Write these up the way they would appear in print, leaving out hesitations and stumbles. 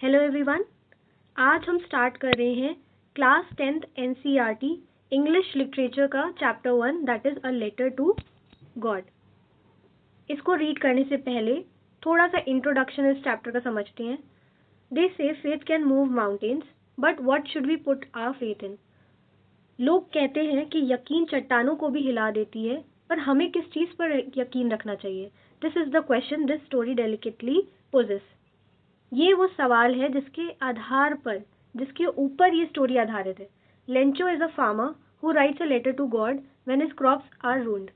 Hello everyone. आज हम start कर रहे हैं class 10th NCERT English literature का chapter 1 that is a letter to God. इसको रीड करने से पहले थोड़ा सा इंट्रोडक्शन इस चैप्टर का समझते हैं। They say faith can move mountains but what should we put our faith in. लोग कहते हैं कि यकीन चट्टानों को भी हिला देती है, पर हमें किस चीज़ पर यकीन रखना चाहिए? This is the question this story delicately poses. ये वो सवाल है जिसके ऊपर ये स्टोरी आधारित है। Lencho is a farmer who writes a letter to God when his crops are ruined.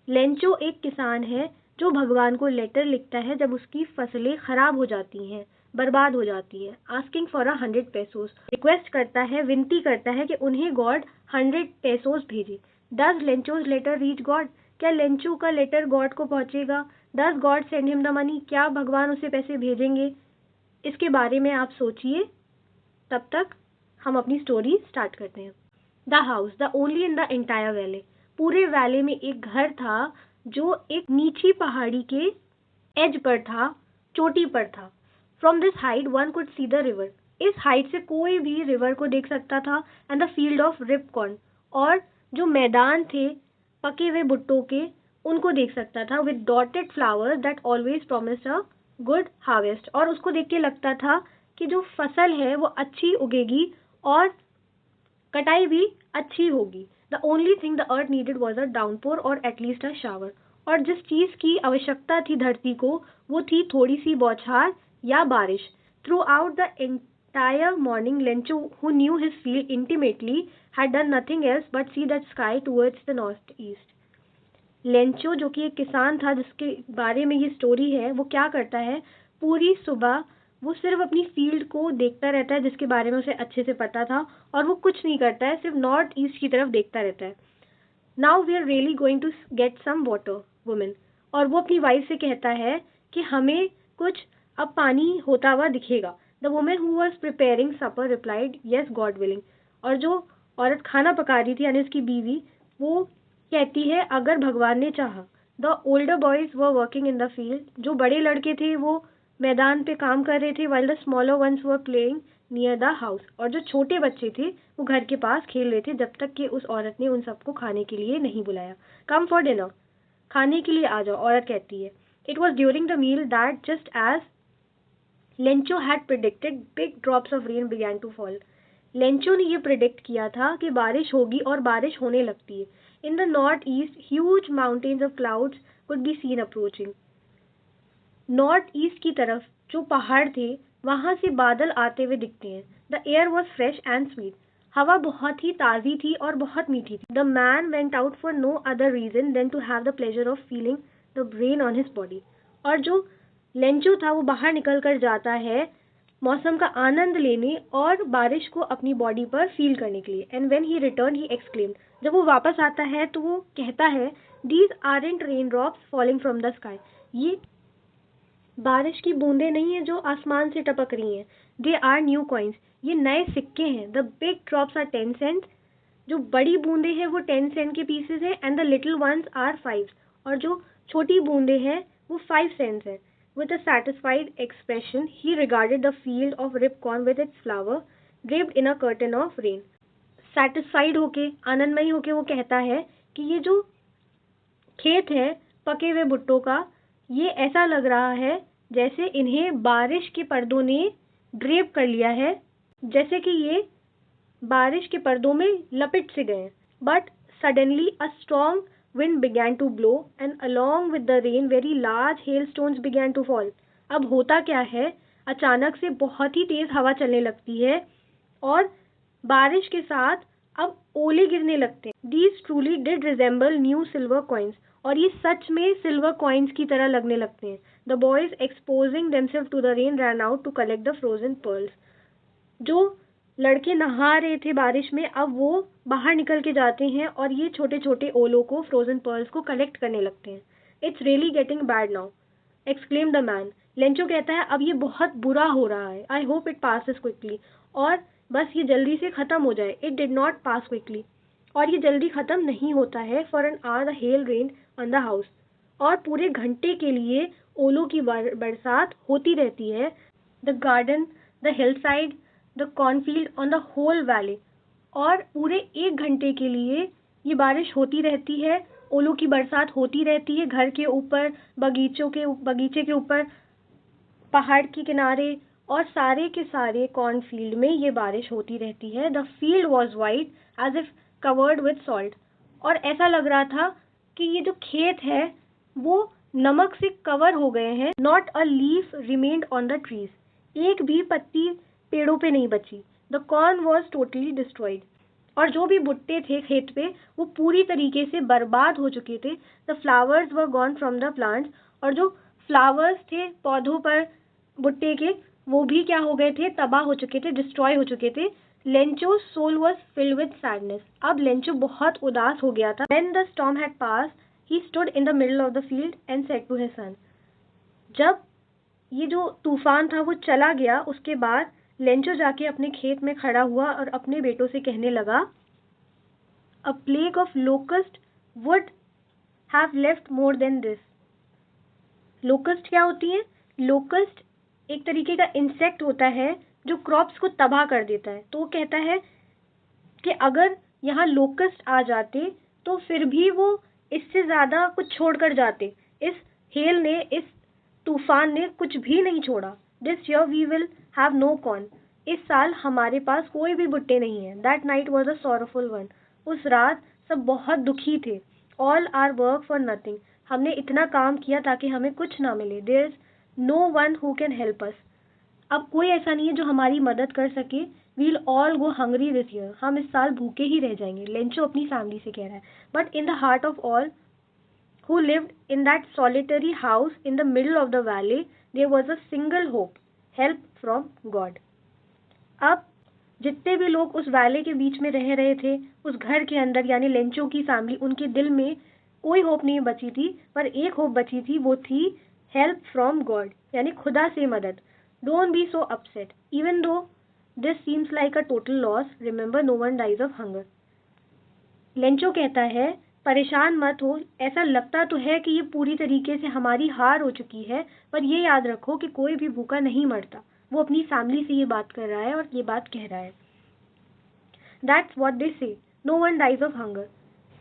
Lencho एक किसान है जो भगवान को लेटर लिखता है जब उसकी फसलें खराब हो जाती हैं, बर्बाद हो जाती है। आस्किंग फॉर 100 पेसोस, रिक्वेस्ट करता है, विनती करता है कि उन्हें गॉड 100 पेसोस भेजे। Does Lencho's letter reach God? क्या लेंचो का लेटर गॉड को पहुंचेगा? Does God send him the money? क्या भगवान उसे पैसे भेजेंगे? इसके बारे में आप सोचिए। तब तक हम अपनी स्टोरी स्टार्ट करते हैं। The house the only in the entire valley. पूरे वैली में एक घर था जो एक नीची पहाड़ी के एज पर था, चोटी पर था। From this height one could see the river. इस हाइट से कोई भी रिवर को देख सकता था। And the field of ripe corn, और जो मैदान थे पके हुए भुट्टो के, उनको देख सकता था। With dotted flowers that always promised a good harvest. और उसको देख के लगता था कि जो फसल है वो अच्छी उगेगी और कटाई भी अच्छी होगी। The only thing the earth needed was a downpour और एटलीस्ट अ शावर। और जिस चीज़ की आवश्यकता थी धरती को, वो थी थोड़ी सी बौछार या बारिश। Through out the entire morning Lencho, who knew his field intimately, had done nothing else but see that sky towards the north east. Lencho जो कि एक किसान था जिसके बारे में ये स्टोरी है, वो क्या करता है? पूरी सुबह वो सिर्फ अपनी फील्ड को देखता रहता है जिसके बारे में उसे अच्छे से पता था, और वो कुछ नहीं करता है, सिर्फ नॉर्थ ईस्ट की तरफ देखता रहता है। Now we are really going to get some water women. और वो अपनी वाइफ से कहता है कि हमें कुछ अब पानी होता हुआ दिखेगा। The women who was preparing supper replied yes God willing. और जो औरत खाना पका रही थी यानी उसकी बीवी, वो कहती है अगर भगवान ने चाहा। The older boys were working in the field. जो बड़े लड़के थे वो मैदान पे काम कर रहे थे। While the smaller ones were playing near the house. और जो छोटे बच्चे थे वो घर के पास खेल रहे थे जब तक कि उस औरत ने उन सबको खाने के लिए नहीं बुलाया। कम फॉर डिनर, खाने के लिए आ जाओ, औरत कहती है। It was during the meal that just as Lencho had predicted big drops of rain began to fall. Lencho ने ये प्रिडिक्ट किया था कि बारिश होगी और बारिश होने लगती है। In the north east huge mountains of clouds could be seen approaching. North east की तरफ जो पहाड़ थे वहां से बादल आते हुए दिखते हैं। The air was fresh and sweet. हवा बहुत ही ताज़ी थी और बहुत मीठी थी। The man went out for no other reason than to have the pleasure of feeling the rain on his body. और जो लेंचो था वो बाहर निकल कर जाता है मौसम का आनंद लेने और बारिश को अपनी बॉडी पर फील करने के लिए। And when he return he exclaimed, जब वो वापस आता है तो वो कहता है, these aren't rain drops falling from the sky. ये बारिश की बूंदें नहीं है जो आसमान से टपक रही हैं। They are new coins. ये नए सिक्के हैं। The big drops are 10 cent. जो बड़ी बूंदें हैं वो 10 सेंट के पीसेज हैं। And the little ones are 5। और जो छोटी बूंदें हैं वो 5 सेंट्स हैं। With a satisfied expression, he regarded the field of ripcorn with its flower draped in a curtain of rain. Satisfied होके, आनंदमयी होके वो कहता है कि ये जो खेत है पके हुए भुट्टो का, ये ऐसा लग रहा है जैसे इन्हें बारिश के पर्दों ने ड्रेप कर लिया है, जैसे कि ये बारिश के पर्दों में लपेट से गए। But suddenly a strong wind began to blow and along with the rain very large hailstones began to fall. अब होता क्या है, अचानक से बहुत ही तेज हवा चलने लगती है और बारिश के साथ अब ओले गिरने लगते हैं। These truly did resemble new silver coins. और ये सच में सिल्वर कॉइन्स की तरह लगने लगते हैं। The boys exposing themselves to the rain ran out to collect the frozen pearls. जो लड़के नहा रहे थे बारिश में, अब वो बाहर निकल के जाते हैं और ये छोटे छोटे ओलों को, फ्रोजन पर्ल्स को कलेक्ट करने लगते हैं। It's really getting bad now, exclaim the man. Lencho कहता है अब ये बहुत बुरा हो रहा है। I hope it passes quickly. और बस ये जल्दी से ख़त्म हो जाए। It did not pass quickly. और ये जल्दी ख़त्म नहीं होता है। For an hour the hell rain on the house. और पूरे घंटे के लिए ओलों की बरसात होती रहती है। The garden the hill side, the cornfield, on the whole valley. और पूरे 1 घंटे के लिए ये बारिश होती रहती है, ओलों की बरसात होती रहती है, घर के ऊपर, बगीचे के ऊपर, पहाड़ के किनारे, और सारे के सारे कॉर्नफील्ड में ये बारिश होती रहती है। The field was white as if covered with salt. और ऐसा लग रहा था कि ये जो खेत है वो नमक से कवर हो गए हैं। Not a leaf remained on the trees. एक भी पत्ती पेड़ों पे नहीं बची। The corn was totally destroyed. और जो भी भुट्टे थे खेत पे वो पूरी तरीके से बर्बाद हो चुके थे। The flowers were gone from the plants. और जो फ्लावर्स थे पौधों पर भुट्टे के, वो भी क्या हो गए थे, तबाह हो चुके थे, डिस्ट्रॉय हो चुके थे। Lencho soul was filled with sadness. अब लेंचो बहुत उदास हो गया था। When the storm had passed he stood in the middle of the field and said to his son. जब ये जो तूफान था वो चला गया, उसके बाद लेंचो जाके अपने खेत में खड़ा हुआ और अपने बेटों से कहने लगा, अ plague of locust would have left more than this. Locust क्या होती है? लोकस्ट एक तरीके का इंसेक्ट होता है जो क्रॉप्स को तबाह कर देता है। तो वो कहता है कि अगर यहाँ लोकस्ट आ जाते तो फिर भी वो इससे ज़्यादा कुछ छोड़ कर जाते। इस हेल ने, इस तूफान ने कुछ भी नहीं छोड़ा। This year we will have no corn. इस साल हमारे पास कोई भी भुट्टे नहीं है। That night was a sorrowful one. उस रात सब बहुत दुखी थे। All our work for nothing. हमने इतना काम किया ताकि हमें कुछ ना मिले। There is no one who can help us. अब कोई ऐसा नहीं है जो हमारी मदद कर सके। We'll all go hungry this year. हम इस साल भूखे ही रह जाएंगे। लेंचो अपनी फैमिली से कह रहा है। But in the heart of all who lived in that solitary house in the middle of the valley, there was a single hope, help from God. अब जितने भी लोग उस वैली के बीच में रह रहे थे, उस घर के अंदर, यानी लेंचो की फैमिली, उनके दिल में कोई होप नहीं बची थी, पर एक होप बची थी, वो थी हेल्प फ्रॉम गॉड, यानी खुदा से मदद। Don't be so upset even though this seems like a total loss, remember no one dies of hunger. Lencho कहता है, परेशान मत हो, ऐसा लगता तो है कि ये पूरी तरीके से हमारी हार हो चुकी है, पर ये याद रखो कि कोई भी भूखा नहीं मरता। वो अपनी फैमिली से ये बात कर रहा है और ये बात कह रहा है। That's what they say, no one dies of hunger.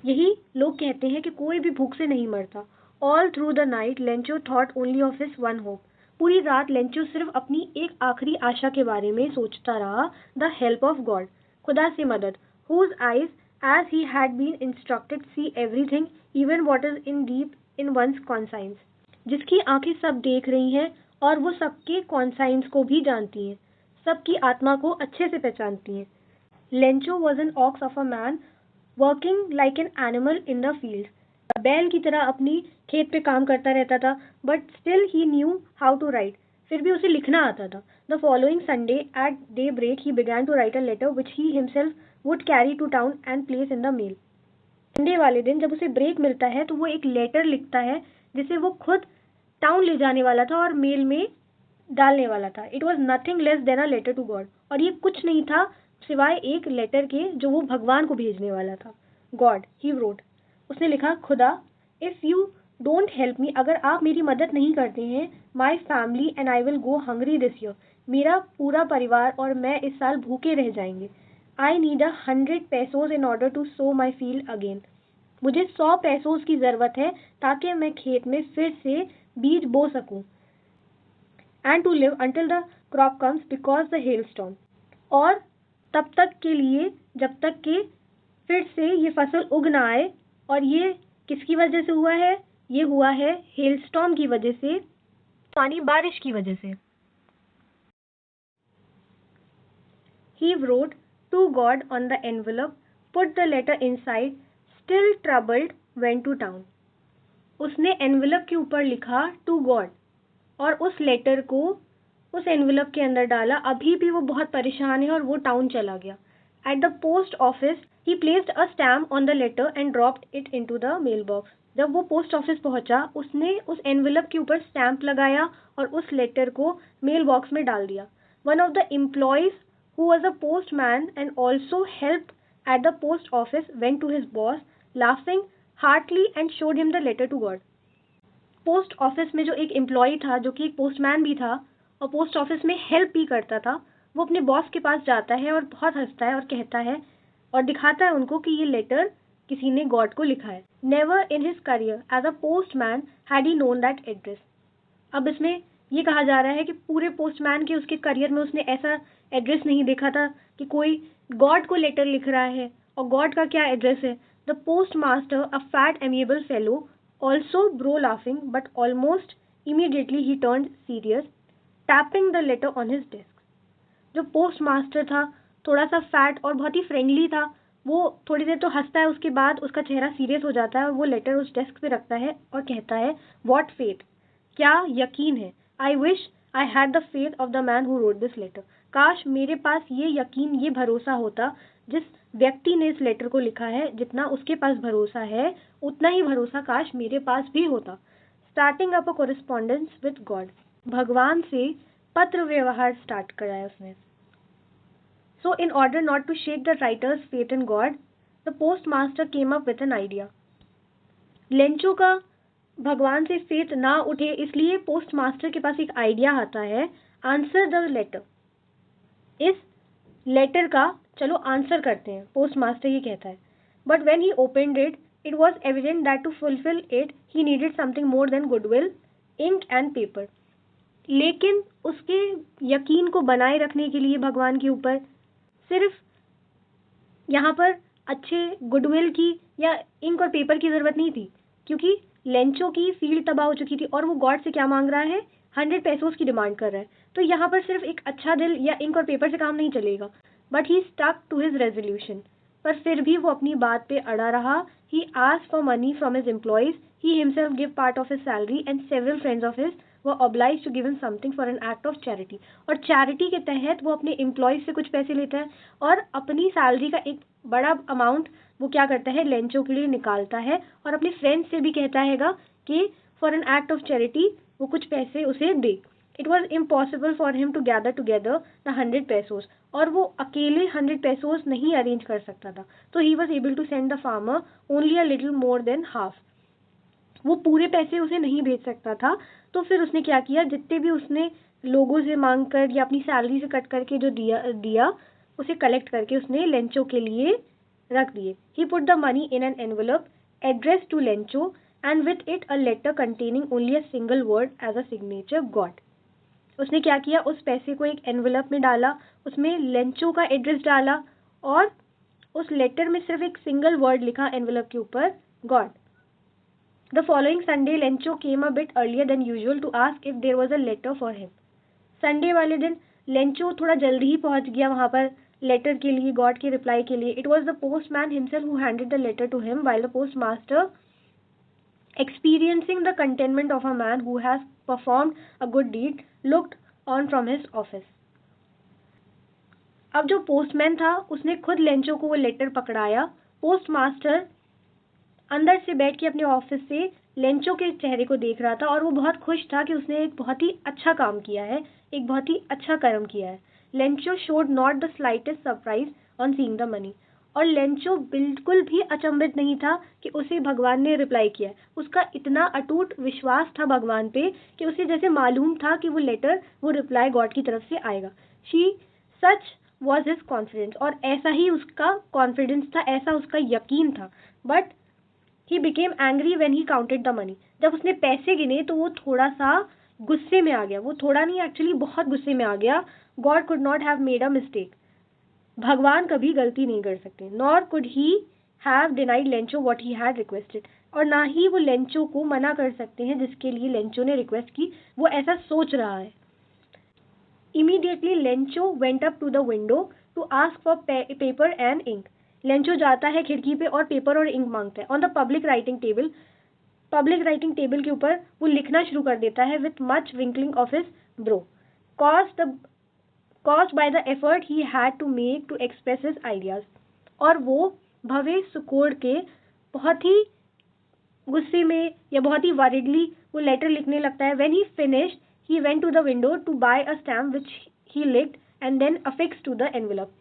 यही लोग कहते हैं कि कोई भी भूख से नहीं मरता। All through the night Lencho thought only of his one hope. पूरी रात लेंचो सिर्फ अपनी एक आखिरी आशा के बारे में सोचता रहा, द हेल्प ऑफ गॉड, खुदा से मदद। Whose eyes as he had been instructed see everything even what is in deep in one's conscience। जिसकी आंखें सब देख रही हैं और वो सबके कॉन्साइंस को भी जानती हैं, सबकी आत्मा को अच्छे से पहचानती हैं। Lencho was an ox of a man working like an animal in the field. बैल की तरह अपनी खेत पे काम करता रहता था, but still he knew how to write. फिर भी उसे लिखना आता था। The following Sunday at daybreak he began to write a letter which he himself would carry to town and place in the mail. Sunday वाले दिन जब उसे ब्रेक मिलता है तो वो एक लेटर लिखता है जिसे वो खुद टाउन ले जाने वाला था और मेल में डालने वाला था। It was nothing less than a letter to God. और ये कुछ नहीं था सिवाय एक लेटर के जो वो भगवान को भेजने वाला था। गॉड, ही wrote, उसने लिखा, खुदा, if you don't help me, अगर आप मेरी मदद नहीं करते हैं, my family and I will go hungry this year, मेरा पूरा परिवार और मैं इस साल भूखे रह जाएंगे। I need 100 pesos in order to sow my field again. मुझे 100 पैसों की ज़रूरत है ताकि मैं खेत में फिर से बीज बो सकूं। And to live until the crop comes because the hailstorm. और तब तक के लिए जब तक कि फिर से ये फसल उग ना आए। और ये किसकी वजह से हुआ है? ये हुआ है हेल स्टॉर्म की वजह से, पानी बारिश की वजह से। He wrote to God on the envelope, put the letter inside, still troubled, went to town. उसने एनवेलप के ऊपर लिखा टू गॉड और उस लेटर को उस एनवेलप के अंदर डाला। अभी भी वो बहुत परेशान है और वो टाउन चला गया। At the post office he placed a stamp on the letter and dropped it into the mail box. जब वो पोस्ट ऑफिस पहुंचा उसने उस एनवेलप के ऊपर स्टैम्प लगाया और उस लेटर को मेल बॉक्स में डाल दिया। One of the employees who was a postman and also helped at the post office went to his boss laughing heartily and showed him the letter to God। Post office में जो एक employ था, जो कि एक postman भी था, और पोस्ट ऑफिस में हेल्प भी करता था, वो अपने बॉस के पास जाता है और बहुत हंसता है और कहता है और दिखाता है उनको कि ये लेटर किसी ने गॉड को लिखा है. Never in his career as a postman had he known that address. अब इसमें ये कहा जा रहा है कि पूरे पोस्टमैन के उसके करियर में उसने ऐसा एड्रेस नहीं देखा था कि कोई गॉड को लेटर लिख रहा है. और गॉड का क्या एड्रेस है? The post master, a fat amiable fellow, also bro laughing but almost immediately he turn serious, tapping the later on his desk. जो पोस्ट मास्टर था, थोड़ा सा फैट और बहुत ही फ्रेंडली था, वो थोड़ी देर तो हंसता है, उसके बाद उसका चेहरा सीरियस हो जाता है और वो लेटर उस डेस्क पे रखता है और कहता है, व्हाट फेथ, क्या यकीन है. I wish I had the faith of the man who wrote this letter. काश मेरे पास ये यकीन, ये भरोसा होता जिस व्यक्ति ने इस लेटर को लिखा है. जितना उसके पास भरोसा है उतना ही भरोसा काश मेरे पास भी होता. Starting up a correspondents with God. भगवान से पत्र व्यवहार स्टार्ट कराया उसने. So in order not to shake the writer's faith in God, the postmaster came up with an idea. Lencho का भगवान से फेथ ना उठे इसलिए पोस्टमास्टर के पास एक आइडिया आता है. Answer the letter. इस लेटर का चलो आंसर करते हैं, पोस्टमास्टर ये कहता है. But when he opened it, it was evident that to fulfil it he needed something more than goodwill, ink and paper. लेकिन उसके यकीन को बनाए रखने के लिए भगवान के ऊपर सिर्फ यहाँ पर अच्छे गुडविल की या इंक और पेपर की ज़रूरत नहीं थी, क्योंकि लेंचो की फील्ड तबाह हो चुकी थी और वो गॉड से क्या मांग रहा है? 100 पैसों की डिमांड कर रहा है. तो यहाँ पर सिर्फ एक अच्छा दिल या इंक और पेपर से काम नहीं चलेगा. But he stuck to his resolution. पर फिर भी वो अपनी बात पे अड़ा रहा. He asked for money from his employees. He himself give part of his salary and several friends of his वो obliged to give him something for an act of charity. और चैरिटी के तहत वो अपने एम्प्लॉयज से कुछ पैसे लेता है और अपनी सैलरी का एक बड़ा अमाउंट वो क्या करता है? लेंचो के लिए निकालता है और अपने फ्रेंड्स से भी कहता हैगा कि for an act of charity वो कुछ पैसे उसे दे. It was impossible for him to gather together the 100 pesos. और वो अकेले 100 पैसोस नहीं अरेंज कर सकता था. तो he was able to send the farmer only a little more than half. वो पूरे पैसे उसे नहीं भेज सकता था. तो फिर उसने क्या किया? जितने भी उसने लोगों से मांग कर या अपनी सैलरी से कट करके जो दिया उसे कलेक्ट करके उसने लेंचो के लिए रख दिए. He put the money in an envelope address to Lencho and with it a letter containing only a single word as a signature God. उसने क्या किया? उस पैसे को एक एनवेलप में डाला, उसमें लेंचो का एड्रेस डाला और उस लेटर में सिर्फ एक सिंगल वर्ड लिखा एनवेलप के ऊपर, God. The following Sunday, Lencho came a bit earlier than usual to ask if there was a letter for him. Sunday वाले दिन लेंचो थोड़ा जल्दी ही पहुंच गया वहां पर लेटर के लिए, गॉड के रिप्लाई के लिए. It was the postman himself who handed the letter to him, while the postmaster, experiencing the contentment of a man who has performed a good deed, looked on from his office. अब जो postman था उसने खुद Lencho को वो letter पकड़ाया. Postmaster अंदर से बैठ के अपने ऑफिस से लेंचो के चेहरे को देख रहा था और वो बहुत खुश था कि उसने एक बहुत ही अच्छा काम किया है, एक बहुत ही अच्छा कर्म किया है. Lencho showed not the slightest surprise on seeing the money. और लेंचो बिल्कुल भी अचंभित नहीं था कि उसे भगवान ने रिप्लाई किया. उसका इतना अटूट विश्वास था भगवान पे कि उसे जैसे मालूम था कि वो लेटर, वो रिप्लाई गॉड की तरफ से आएगा. She such was his confidence. और ऐसा ही उसका कॉन्फिडेंस था, ऐसा उसका यकीन था. But he became angry when he counted the money. जब उसने पैसे गिने तो वो थोड़ा सा गुस्से में आ गया. वो थोड़ा नहीं, एक्चुअली बहुत गुस्से में आ गया. God could not have made a mistake. भगवान कभी गलती नहीं कर सकते. Nor could he have denied Lencho what he had requested. और ना ही वो लेंचो को मना कर सकते हैं जिसके लिए लेंचो ने रिक्वेस्ट की. वो ऐसा सोच रहा है. Immediately Lencho went up to the window to ask for paper and ink. Lencho जाता है खिड़की पे और पेपर और इंक मांगता है. On the public writing table के ऊपर वो लिखना शुरू कर देता है with much wrinkling of his brow, caused by the effort he had to make to express his ideas. और वो भवे सुकोड़ के बहुत ही गुस्से में या बहुत ही वरीडली वो लेटर लिखने लगता है. When he finished he went to the window to buy a stamp which he licked and then affix to the envelope.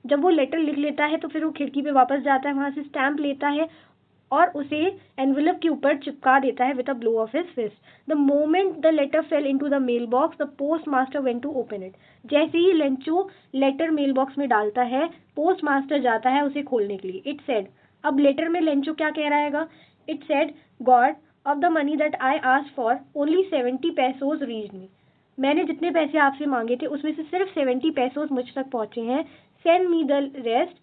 जब वो लेटर लिख लेता है तो फिर वो खिड़की पे वापस जाता है, वहाँ से स्टैम्प लेता है और उसे एनवेलप के ऊपर चिपका देता है with a blow of his fist. The moment the letter fell into the mail box the post master went to open it. जैसे ही लेंचो लेटर मेल बॉक्स में डालता है, पोस्ट मास्टर जाता है उसे खोलने के लिए. इट सेड, अब लेटर में लेंचो क्या कह रहा है? It said, God of the money that I asked for only 70 pesos reached me. मैंने जितने पैसे आपसे मांगे थे उसमें से सिर्फ 70 pesos मुझ तक पहुंचे हैं. Send me the rest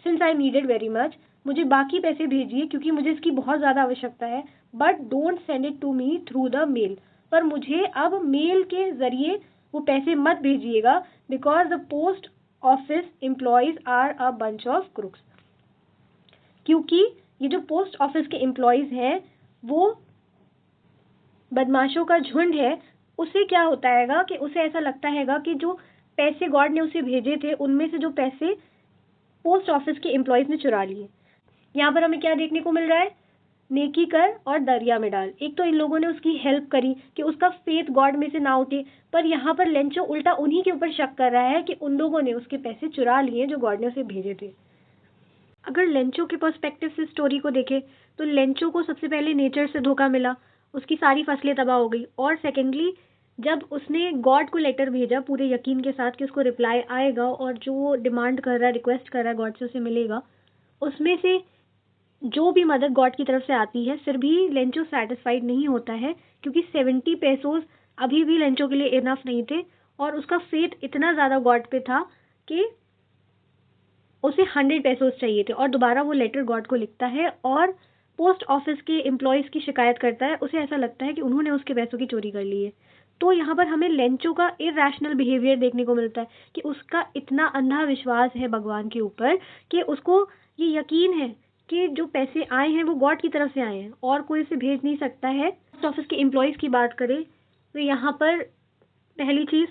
since I needed very much. मुझे बाकी पैसे भेजिए क्योंकि मुझे इसकी बहुत ज़्यादा आवश्यकता है. But don't send it to me through the mail. पर मुझे अब मेल के ज़रिए वो पैसे मत भेजिएगा, because the post office employees are a bunch of crooks. क्योंकि ये जो पोस्ट ऑफिस के एम्प्लॉयज़ हैं वो बदमाशों का झुंड है. उसे क्या होता हैगा कि उसे ऐसा लगता हैगा कि जो पैसे गॉड ने उसे भेजे थे उनमें से जो पैसे पोस्ट ऑफिस के एम्प्लॉयज़ ने चुरा लिए. यहाँ पर हमें क्या देखने को मिल रहा है? नेकी कर और दरिया में डाल. एक तो इन लोगों ने उसकी हेल्प करी कि उसका फेथ गॉड में से ना उठे, पर यहाँ पर लेंचो उल्टा उन्हीं के ऊपर शक कर रहा है कि उन लोगों ने उसके पैसे चुरा लिए जो गॉड ने उसे भेजे थे. अगर लेंचो के पर्सपेक्टिव से स्टोरी को देखें तो लेंचो को सबसे पहले नेचर से धोखा मिला, उसकी सारी फसलें तबाह हो गई. और सेकेंडली जब उसने गॉड को लेटर भेजा पूरे यकीन के साथ कि उसको रिप्लाई आएगा और जो वो डिमांड कर रहा है, रिक्वेस्ट कर रहा है गॉड से उसे मिलेगा, उसमें से जो भी मदद गॉड की तरफ से आती है फिर भी लेंचो सेटिस्फाइड नहीं होता है, क्योंकि 70 pesos अभी भी लेंचो के लिए इनफ नहीं थे. और उसका फेथ इतना ज़्यादा गॉड पे था कि उसे 100 pesos चाहिए थे. और दोबारा वो लेटर गॉड को लिखता है और पोस्ट ऑफिस के एम्प्लॉयज़ की शिकायत करता है. उसे ऐसा लगता है कि उन्होंने उसके पैसों की चोरी कर ली है. तो यहाँ पर हमें लेंचो का इरैशनल बिहेवियर देखने को मिलता है कि उसका इतना अंधा विश्वास है भगवान के ऊपर कि उसको ये यकीन है कि जो पैसे आए हैं वो गॉड की तरफ से आए हैं और कोई इसे भेज नहीं सकता है. पोस्ट ऑफिस के एम्प्लॉयज़ की बात करें तो यहाँ पर पहली चीज़,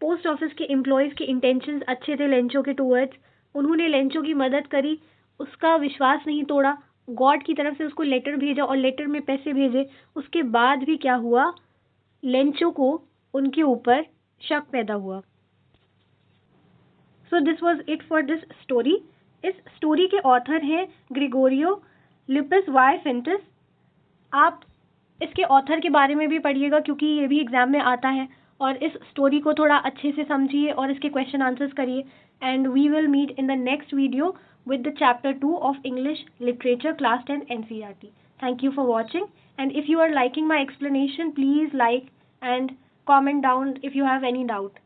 पोस्ट ऑफिस के एम्प्लॉयज़ के इंटेंशंस अच्छे थे लेंचो के टूवर्ड्स. उन्होंने लेंचो की मदद करी, उसका विश्वास नहीं तोड़ा, गॉड की तरफ से उसको लेटर भेजा और लेटर में पैसे भेजे. उसके बाद भी क्या हुआ? लेंचो को उनके ऊपर शक पैदा हुआ. So this was it for this story. इस स्टोरी के ऑथर हैं ग्रिगोरियो लिपिस वाई फिंटिस. आप इसके ऑथर के बारे में भी पढ़िएगा क्योंकि ये भी एग्जाम में आता है. और इस स्टोरी को थोड़ा अच्छे से समझिए और इसके क्वेश्चन आंसर्स करिए. And we will meet in the next video with the chapter 2 of English Literature Class 10 NCERT. Thank you for watching, and if you are liking my explanation, please like and comment down if you have any doubt.